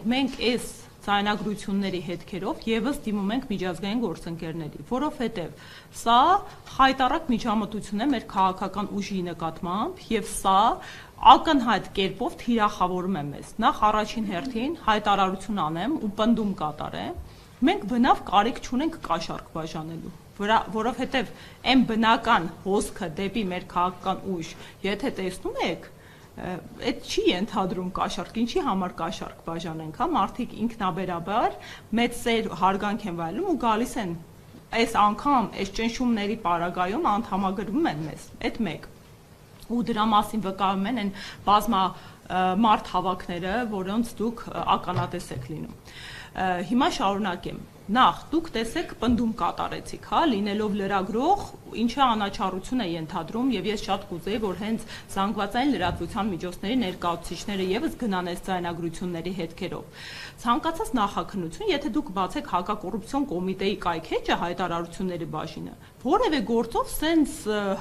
մենք այս ձայնագրությունների հետքերով եւս դիմում ենք միջազգային գործընկերների, որովհետեւ սա խայտառակ միջամտություն է մեր քաղաքական ուժի նկատմամբ եւ սա ակնհայտ կերպով թիրախավորում է մեզ։ Նախ առաջին հերթին հայտարարություն անեմ ու պնդում կատարեմ, մենք բնավ կարիք չունենք կաշառք բաժանելու, որովհետեւ այն բնական հոսքը դեպի մեր քաղաքական ուժ, եթե տեսնում եք, այդ չի ենթադրում կաշառք, ինչի համար կաշառք բաժանենք, հա, մարդիկ ինքնաբերաբար մեծ սեր հարգանք են վայելում ու գալիս են այս անգամ այս ճնշումների պարագայում անդամագրվում են մեզ, այդ մեկ։ Ու դրա մասին վկայում են այն բազմա մարդ հավաքները, որոնց դուք ականատես եք լինում։ Հիմա շարունակեմ։ Նախ դուք տեսեք պնդում կատարեցիք, հա, լինելով լրագրող, ինչը անաչառություն է ենթադրում եւ ես շատ կուզեի, որ հենց զանգվածային լրատվության միջոցների ներկայացուցիչները եւս գնան այս ձայնագրությունների հետքերով։ Ցանկացած նախաքննություն, եթե դուք բացեք հակակոռուպցիոն կոմիտեի կայքէջը հայտարարությունների բաժինը, որևէ գործով սենց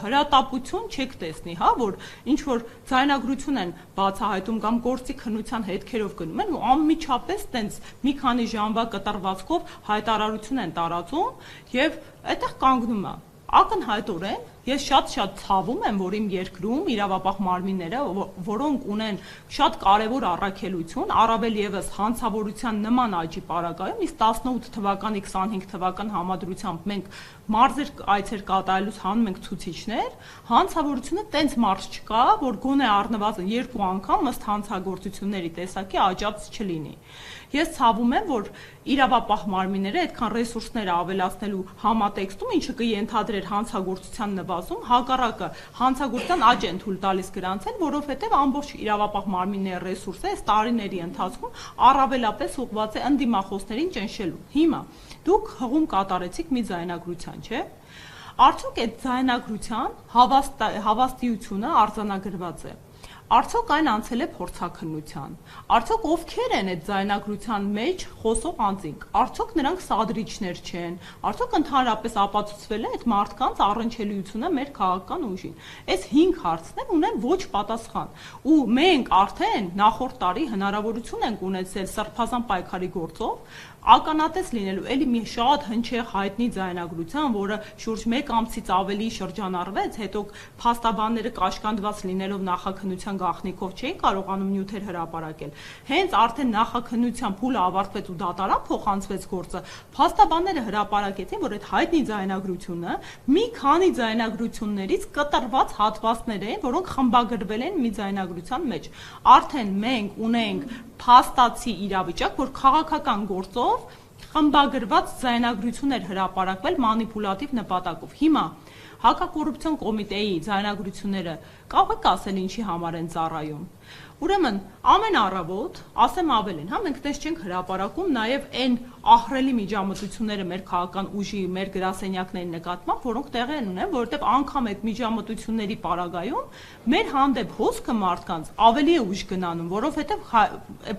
հրատապություն չեք տեսնի, հա, որ ինչ որ ձայնագրություն են բացահայտում կամ գործի քննության հետքերով գնում են ու անմիջապես տենց մի քանի ժամվա կտրվածքով հայտարարություն են տարածում եւ այդտեղ կանգնում է ակնհայտորեն ես շատ ցավում եմ, որ իմ երկրում իրավապահ մարմինները, որոնք ունեն շատ կարևոր առաքելություն, առավել եւս հանցավորության նման աճի պարագայում, իսկ 18 թվականի 25 թվական համադրությամբ մենք մարզեր այցեր կատարելուց հանում ենք ցուցիչներ, հանցավորությունը տենց մարզ չկա, որ գոնե առնվազն 2 անգամ ըստ հանցագործությունների տեսակի աճած չլինի։ Ես ցավում եմ, որ իրավապահ մարմինները այդքան ռեսուրսները ավելացնելու համատեքստում, ինչը կենթադրեր հանցագործության նվազում, հակառակը հանցագործության աճ են թույլ տալիս գրանցել, որովհետև ամբողջ իրավապահ մարմինների ռեսուրսը այս տարիների ընթացքում առավելապես ուղղված է ընդդիմախոսներին ճնշելու։ Հիմա դուք հղում կատարեցիք մի ձայնագրության, չէ՞։ Արդյոք այդ ձայնագրության հավաստիությունը արձանագրված է։ Արդյոք այն անցել է փորձաքննության։ Արդյոք ովքեր են այդ ձայնագրության մեջ խոսող անձինք։ Արդյոք նրանք սադրիչներ չեն։ Արդյոք ընդհանրապես ապացուցվել է այդ մարդկանց առնչելիությունը մեր քաղաքական ուժին։ Այս 5 հարցներ ունեն ոչ պատասխան։ Ու մենք արդեն նախորդ տարի հնարավորություն ենք ունեցել Սրբազան պայքարի գործով ականատես լինելու էլի մի շատ հնչեղ հայտնի ձայնագրության, որը շուրջ 1 ամսից ավելի շրջանառվեց, հետո փաստաբանները կաշկանդված լինելով նախաքննության գաղտնիքով չէին կարողանում նյութեր հրապարակել։ Հենց արդեն նախաքննության փուլը ավարտվեց ու դատարան փոխանցվեց գործը, փաստաբանները հրապարակեցին, որ այդ հայտնի ձայնագրությունը մի քանի ձայնագրություններից կտրված հատվածներ են, որոնք խմբագրվել են մի ձայնագրության մեջ։ Արդեն մենք ունենք փաստացի իրավիճակ, որ քաղաքական գործով խմբագրված ձայնագրություններ հրապարակվել մանիպուլատիվ նպատակով։ Հիմա հակակոռուպցիոն կոմիտեի ձայնագրությունները կարող եք ասել ինչի համար են ծառայում։ Ուրեմն ամեն առավոտ, ասեմ ավելին, հա, մենք տես չենք հրապարակում նաև այն ահռելի միջամտությունները մեր քաղաքական ուժի, մեր գրասենյակների նկատմամբ, որոնք տեղի են ունեն, որովհետև անգամ այդ միջամտությունների պարագայում մեր հանդեպ հոսքը մարդկանց ավելի է ուժ գնանում, որովհետև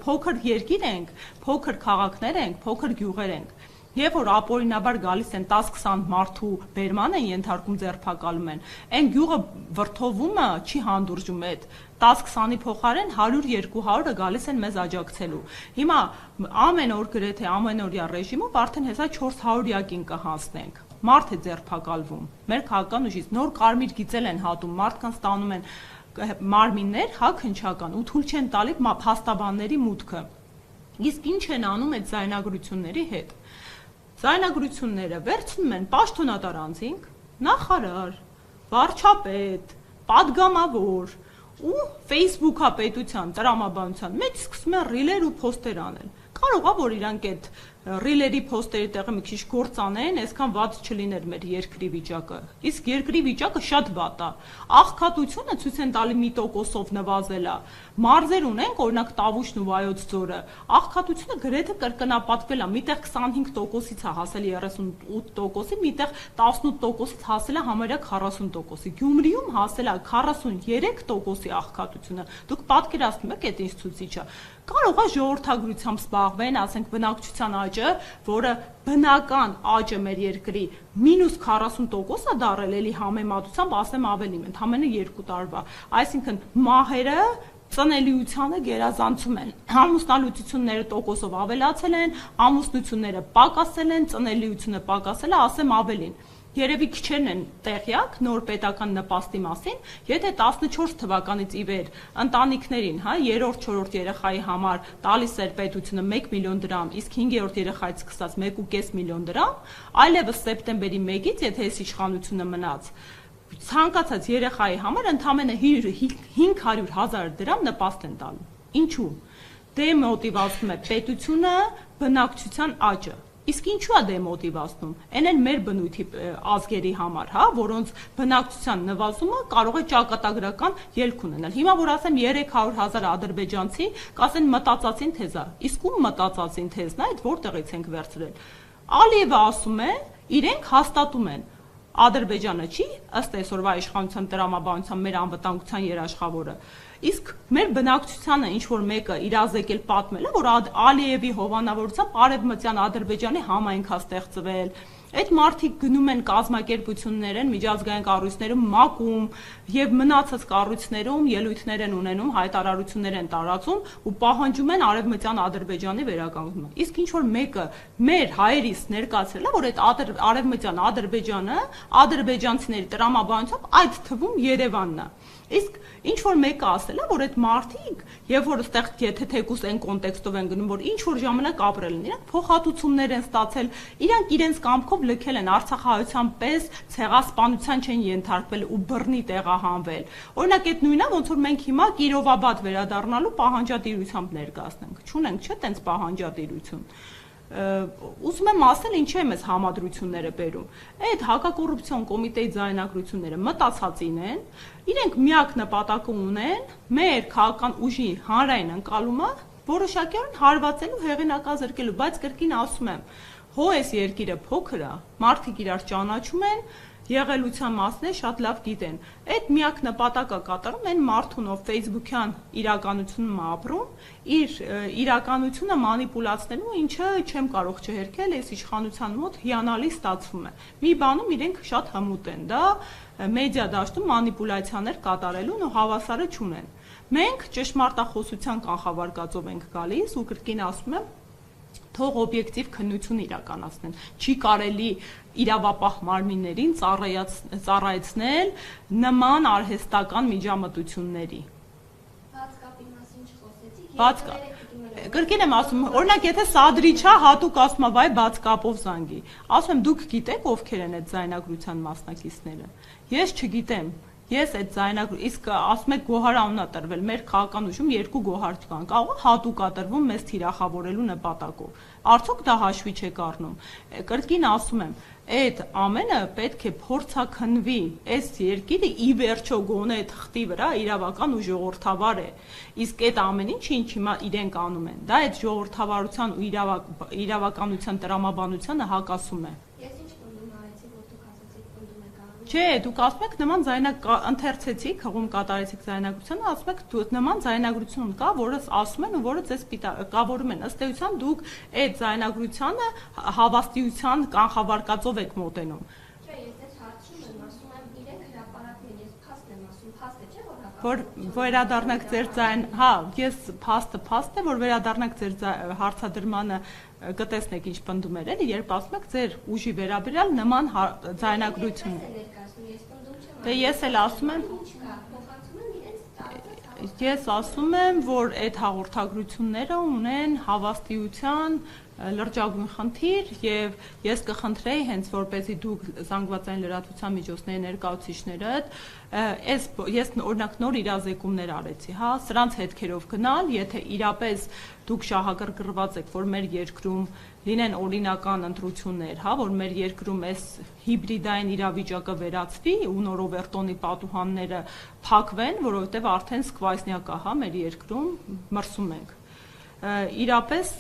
փոքր երկիր ենք, փոքր քաղաքներ ենք, փոքր գյուղեր ենք։ Եվ որ ապօրինաբար գալիս են 10-20 մարդու բերման են ենթարկում ձերբակալում են, այն գյուղը վրթովումը չի հանդուրժում այդ 10-20-ի փոխարեն 100-200-ը գալիս են մեզ աջակցելու։ Հիմա ամեն օր գրեթե ամենօրյա ռեժիմով արդեն հեսա 400-յակին կհասնենք։ Մարդ է ձերբակալվում մեր քաղաքական ուժից, նոր կարմիր գիծել են հատում, մարդկանց տանում են մարմիններ, հա, քննչական ու թույլ չեն տալի փաստաբանների մուտքը։ Իսկ ինչ են անում այդ ձայնագրությունների հետ։ Ձայնագրությունները վերցնում են պաշտոնատար անձինք, նախարար, վարչապետ, падգամավոր ու Facebook-ապետության տրամաբանության մեջ սկսում են ռիլեր ու փոստեր անել։ Կարող է որ իրանք այդ ռիլերի փոստերի տեղը մի քիչ գործ անեն, այսքան վատ չլիներ մեր երկրի վիճակը։ Իսկ երկրի վիճակը շատ վատ է։ Աղքատությունը ցույց են տալի 1%-ով նվազել է։ Մարզեր ունենք, օրինակ Տավուշն ու Վայոց ձորը։ Աղքատությունը գրեթե կրկնապատկվել է, միտեղ 25%-ից է հասել 38%-ի, միտեղ 18%-ից հասել է համարյա 40%-ի։ Գյումրիում հասել է 43%-ի աղքատությունը։ Դուք պատկերացնում եք այդ ինչ ցուցիչ է։ Կարող է ժողովրդագրությամբ զբաղվեն, ասենք բնակչության աճը, որը բնական աճը մեր երկրի -40% է դարել էլի համեմատությամբ, ասեմ ավելին, ընդամենը 2 տարվա։ Այսինքն մահերը ծնելիությանը գերազանցում են, ամուսնալուծությունները տոկոսով ավելացել են, ամուսնությունները պակասել են, ծնելիությունը պակասել է, ասեմ ավելին։ Երևի քիչերն են տեղյակ նոր պետական նպաստի մասին, եթե 14 թվականից ի վեր ընտանիքներին, երրորդ, չորրորդ երեխայի համար տալիս էր պետությունը 1 միլիոն դրամ, իսկ 5-րդ երեխայից սկսած 1.5 միլիոն դրամ, այլևս սեպտեմբերի 1-ից, եթե այս իշխանությունը մնաց, ցանկացած երեխայի համար ընդամենը 500,000 դրամ նպաստ են տալու։ Ինչու՞։ Դեմոտիվացնում է պետությունը բնակչության աճը։ Իսկ ինչու է դեմոտիվացնում։ Այն էլ մեր բնույթի ազգերի համար, որոնց բնակչության նվազումը կարող է ճակատագրական ելք ունենալ։ Հիմա որ ասեմ 300,000 ադրբեջանցի, կասեն մտածածին թեզ է։ Իսկ ում մտածածին թեզն է, այդ որտեղից ենք վերցրել։ Ալիևը ասում է, իրենք հաստատում են։ Ադրբեջանը չի ըստ այսօրվա իշխանության տրամաբանության մեր անվտանգության երաշխավորը։ Իսկ մեր բնակչությանը ինչ որ մեկը իրազեկել պատմել է, որ Ալիևի հովանավորությամբ Արևմտյան Ադրբեջանի համայնք է ստեղծվել։ Այդ մարդիկ գնում են կազմակերպություններ են, միջազգային կառույցներում մակում եւ մնացած կառույցներում ելույթներ են ունենում, հայտարարություններ են տարածում ու պահանջում են Արևմտյան Ադրբեջանի վերականգնումը։ Իսկ ինչ որ մեկը մեր հայերիս ներկայացրել է, որ այդ Արևմտյան Ադրբեջանը ադրբեջանցիների տրամաբանությամբ այդ թվում Երևանն է։ Իսկ ինչ որ մեկը ասել է, որ այդ մարդիկ, երբ որ այդտեղ եթե թեկուս այն կոնտեքստով են գնում, որ ինչ որ ժամանակ ապրել են, իրանք փոխհատուցումներ են ստացել, իրանք իրենց կամքով լքել են արցախահայության պես ցեղասպանության չեն ենթարկվել ու բռնի տեղահանվել։ Օրինակ այդ նույնը ոնց որ մենք հիմա Կիրովաբադ վերադառնալու պահանջատիրությամբ ներկայացնենք։ Չունենք, չէ՞, տենց պահանջատիրություն։ Ուզում եմ ասել ինչի եմ այս համադրությունները բերում։ Այդ հակակոռուպցիոն կոմիտեի ձայնագրությունները մտածածին են, իրենք միակ նպատակը ունեն մեր քաղաքական ուժի հանրային ընկալումը որոշակիորեն հարվածելու հեղինակազրկելու, բայց կրկին ասում եմ, հո այս երկիրը փոքր է, մարդիկ իրար ճանաչում են, եղելության մասն է շատ լավ գիտեն։ Այդ միակ նպատակը կատարում են մարդուն, ով Facebook-յան իրականությունում ապրում, իր իրականությունը մանիպուլացնելու, ինչը չեմ կարող չհերքել, այս իշխանության մոտ հիանալի ստացվում է։ Մի բանում իրենք շատ հմուտ են, դա մեդիա դաշտում մանիպուլյացիաներ կատարելուն ու հավասարը չունեն։ Մենք ճշմարտախոսության կանխավարկածով ենք գալիս ու կրկին ասում եմ, թող օբյեկտիվ քննություն իրականացնեն։ Չի կարելի իրավապահ մարմիններին ծառայեցնել նման արհեստական միջամտությունների։ Բացկապի մասին չխոսեցիք։ Կրկին եմ ասում, օրինակ եթե Սադրիչա հատուկ ասում է, վայ բաց կապով զանգի։ Ասում եմ, դուք գիտեք ովքեր են այդ ձայնագրության մասնակիցները։ Ես չգիտեմ։ Ես այդ իսկ ասում եք գոհար անունա տրվել, մեր քաղաքական ուժում 2 գոհար կան, կարող է հատուկ տրվում մեզ թիրախավորելու նպատակով։ Արդյոք դա հաշվի չեք առնում։ Կրկին ասում եմ, այդ ամենը պետք է փորձաքննվի, այս երկիրը ի վերջո գոնե թղթի վրա իրավական ու ժողովրդավար է։ Իսկ այդ ամեն ինչ հիմա իրենք անում են, դա այդ ժողովրդավարության ու իրավականության տրամաբանությանը հակասում է։ Չէ, դուք ասում եք նման ընթերցեցիք, հղում կատարեցիք ձայնագրությանը, ասում եք դուք նման ձայնագրություն կա, որը ասում են ու որը ձեզ կավորում են։ Ըստ էության դուք այդ ձայնագրությանը հավաստիության կանխավարկածով եք մոտենում։ Չէ, ես այս հարցում եմ, ասում եմ իրենք հրապարակն են, ես փաստ եմ ասում, փաստ է չէ որ որ վերադառնաք ձեր ձայն, ես փաստ է, որ վերադառնաք ձեր հարցադրմանը կտեսնեք ինչ պնդումներ էլի, երբ ասում եք ձեր ուժի վերաբերյալ նման ձայնագրություն։ Դե ես էլ ասում եմ, ես ասում եմ, որ այդ հաղորդագրությունները ունեն հավաստիության լրջագույն խնդիր եւ ես կխնդրեի հենց որպեսզի դուք զանգվածային լրատվության միջոցների ներկայացուցիչներդ ես օրինակ նոր իրազեկումներ արեցի, սրանց հետքերով գնալ, եթե իրապես դուք շահագրգռված եք, որ մեր երկրում լինեն օրինական ընտրություններ, որ մեր երկրում այս հիբրիդային իրավիճակը վերացվի ու նորովերտոնի պատուհանները փակվեն, որովհետեւ արդեն սկվայսնյակ է, մեր երկրում մրսում ենք։ Իրապես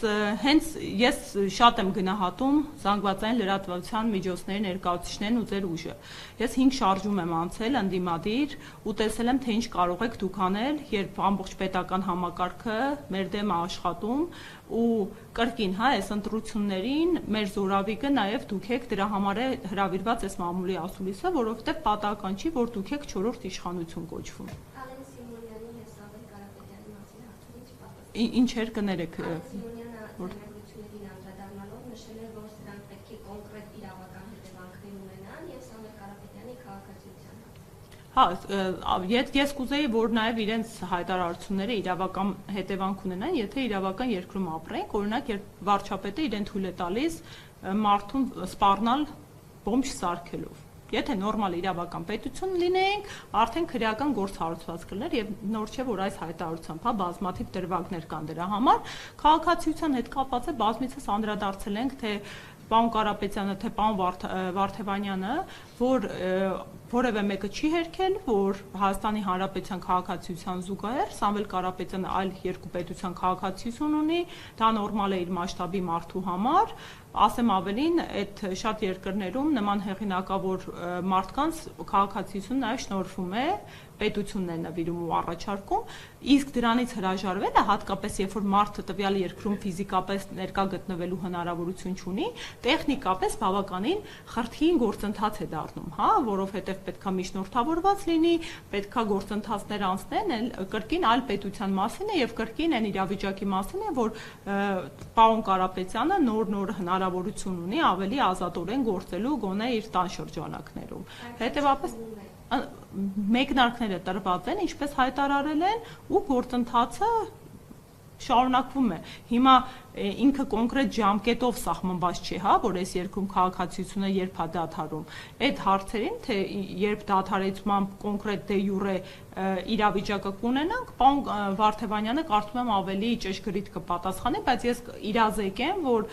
հենց ես շատ եմ գնահատում զանգվածային լրատվության միջոցների ներկայացուցիչներն ու ձեր ուժը։ Ես 5 շարժում եմ անցել ընդդիմադիր ու տեսել եմ, թե ինչ կարող եք դուք անել, երբ ամբողջ պետական համակարգը մեր դեմ է աշխատում ու կրկին, այս ընտրություններին մեր զորավիկը նաև դուք եք, դրա համար է հրավիրված այս մամուլի ասուլիսը, որովհետև պատահական չի, որ դուք եք 4-րդ իշխանություն կոչվում։ Ինչեր կներեք Սիմոնյանը անդրադառնալով նշել է, որ սրանք պետք է կոնկրետ իրավական հետևանքներ ունենան եւ Սամվել Կարապետյանի քաղաքացիությանը։ Հա, ես կուզեի, որ նաև իրենց հայտարարությունները իրավական հետևանք ունենան, եթե իրավական երկրում ապրենք, օրինակ, երբ վարչապետը իրեն թույլ է տալիս մարդուն սպառնալ բոմբ սարքելով։ Եթե նորմալ իրավական պետություն լինեինք, արդեն քրեական գործ հարուցված կլիներ եւ նոր չէ, որ այս հայտարարությամբ, հա, բազմաթիվ դրվագներ կան դրա համար, քաղաքացիության հետ կապված է բազմիցս անդրադարձել ենք, թե պարոն Կարապետյանը, թե պարոն Վարդևանյանը, որ որևէ մեկը չի հերքել, որ Հայաստանի Հանրապետության քաղաքացիության զուգահեռ Սամվել Կարապետյանը այլ երկու պետության քաղաքացիություն ունի, դա նորմալ է իր մասշտաբի մարդու համար, ասեմ ավելին, այդ շատ երկրներում նման հեղինակավոր մարդկանց քաղաքացիություն նաև շնորհվում է, պետությունն է նվիրում ու առաջարկում, իսկ դրանից հրաժարվելը հատկապես երբ որ մարդը տվյալ երկրում ֆիզիկապես ներկա գտնվելու հնարավորություն չունի, տեխնիկապես բավականին խրթին գործընթաց է դառնում, հա, որովհետև պետքա միջնորդավորված լինի, պետքա գործընթացներ անցնեն, կրկին այլ պետության մասին է եւ կրկին այն իրավիճակի մասին է, որ պարոն Կարապետյանը նոր հնարավորություն ունի ավելի ազատորեն գործելու գոնե իր տան շրջանակներում։ Հետևաբար մեկնարկները տրված են, ինչպես հայտարարել են, ու գործընթացը շարունակվում է։ Հիմա ինքը կոնկրետ ժամկետով սահմանված չէ, հա, որ այս երկրում քաղաքացիությունը երբ է դադարում։ Այդ հարցերին, թե երբ դադարեցմամբ կոնկրետ դե յուրե իրավիճակը կունենանք, պարոն Վարդևանյանը կարծում եմ ավելի ճշգրիտ կպատասխանի, բայց ես իրազեկ եմ, որ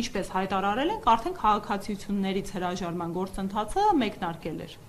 ինչպես հայտարարել ենք, արդեն քաղաքացիություններից հրաժարման գործընթացը մեկնարկել էր։